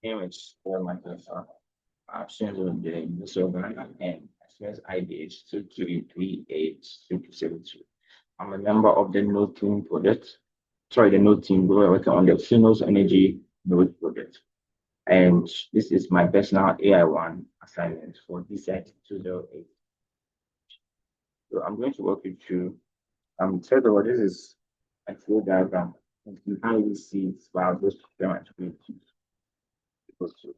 Image for Microsoft options on the user and access ID is 238-2272. I'm a member of the Node Team project. Sorry, the Node Team. We're working on the Kynos Energy Node project. And this is my personal AI1 assignment for Dcit208. So I'm going to walk you through. First of all, this is a flow diagram. And you can really see it while those experiments will go through.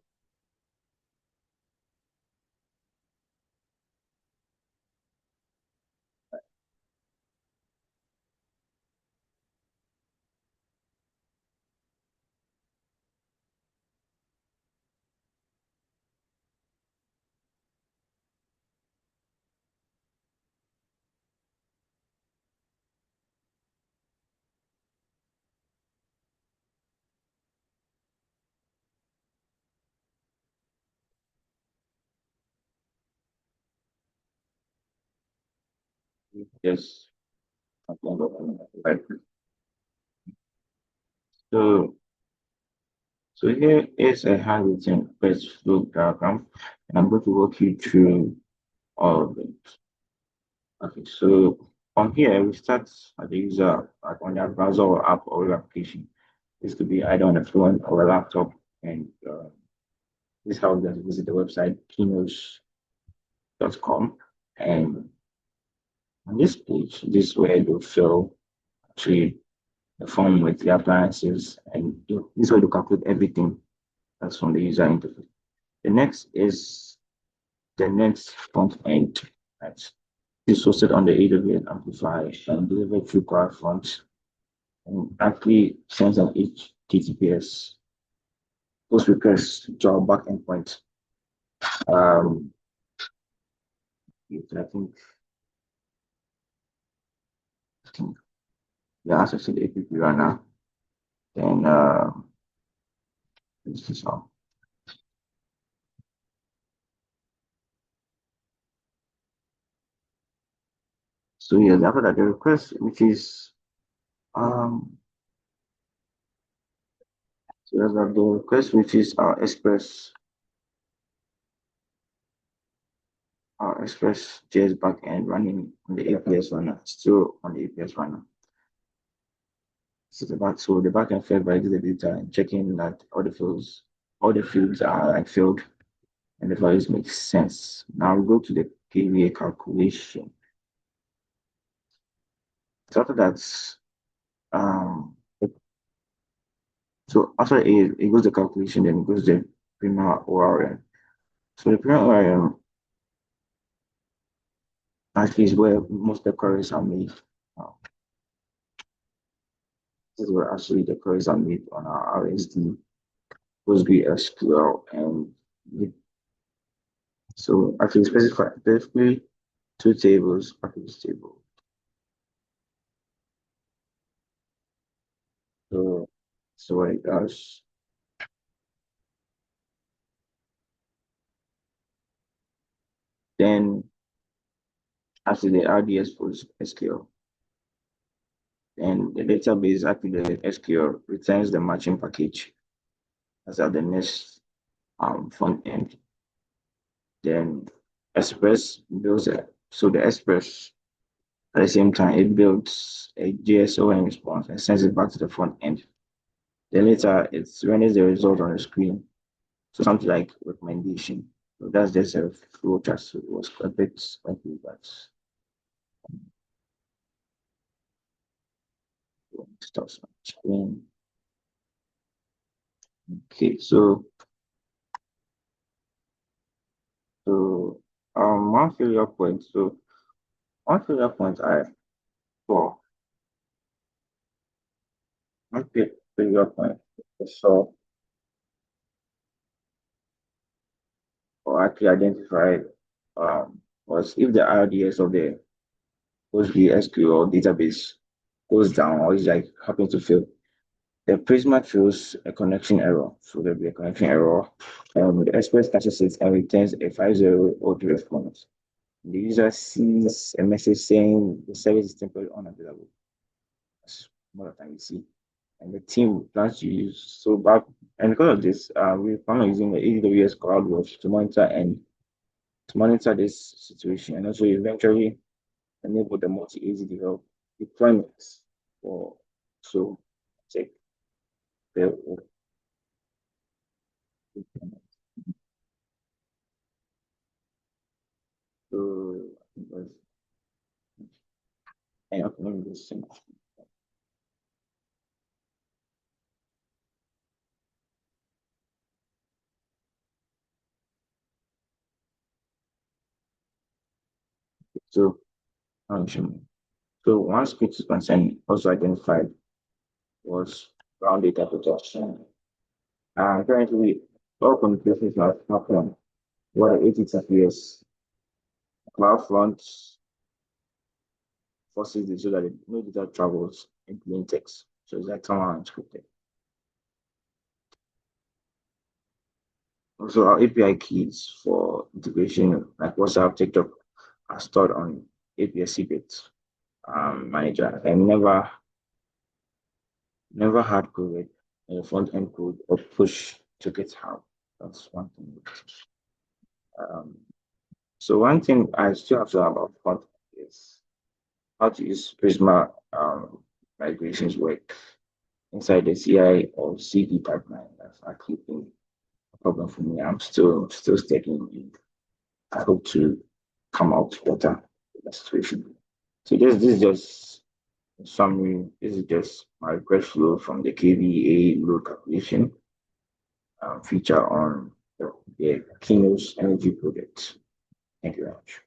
Yes. Right. So, so here is a handwritten first flow diagram, and I'm going to walk you through all of it. Okay, so from here we start at the user like on their browser or app or web application. This could be either on a phone or a laptop, and this helps them visit the website kynos.com. And on this page, this is where you'll fill actually the form with the appliances, and this way to calculate everything that's from the user interface. The next is the next front end. Right? This hosted on the AWS Amplify and delivered through Cloud Front and actually sends an HTTPS post request to our back endpoint. Um, I think the answer to the APP right now. Then this is all. So yeah, after that the request, which is so there's the request, which is our Express JS backend running on the APS runner, still on the APS runner. So the backend fed validates the data and checking that all the fields are like filled and the values make sense. Now we go to the KVA calculation. So after that, um, so after it goes the calculation, then it goes the primary ORM. So the primary ORM actually is where most of the queries are made. This is where actually the queries are made on our RSD, PostgreSQL, and so actually specifically two tables, package table. So what it does. Then after the RDS post SQL, and the database after the SQL returns the matching package as at the next front end. Then Express builds it. So the Express at the same time it builds a JSON response and sends it back to the front end. Then later it renders the result on the screen. So something like recommendation. So that's just a flow chart. So it was a bit funky, but stop screen. Okay, so one failure point. So one failure point I for one failure point so or actually identified was if the RDS of the PostgreSQL database goes down or is like happen to fail. The Prisma throws a connection error. So there'll be a connection error. The Express catches it and returns a 5002 response. The user sees a message saying the service is temporarily unavailable. That's more than you see. And the team plans to use so back And because of this, we found using the AWS CloudWatch to monitor this situation and also eventually enable the multi-easy develop deployments for so take the so and okay, let me just sing. So so one speech concern also identified was ground data protection. Currently, all communications are happening what 80 TPS. CloudFront forces it so that no data travels in plain text. So it's like somehow unscripted. Also, our API keys for integration, like WhatsApp, TikTok, are stored on API secrets manager. I never had code front end code or push to GitHub. That's one thing. Um, so one thing I still have to know about front is how to use Prisma migrations work inside the CI or CD pipeline. That's actually been a problem for me. I'm still studying it. I hope to come out better with the situation. So this is just a summary. This is just my request flow from the KVA load calculation feature on the Kynos energy project. Thank you very much.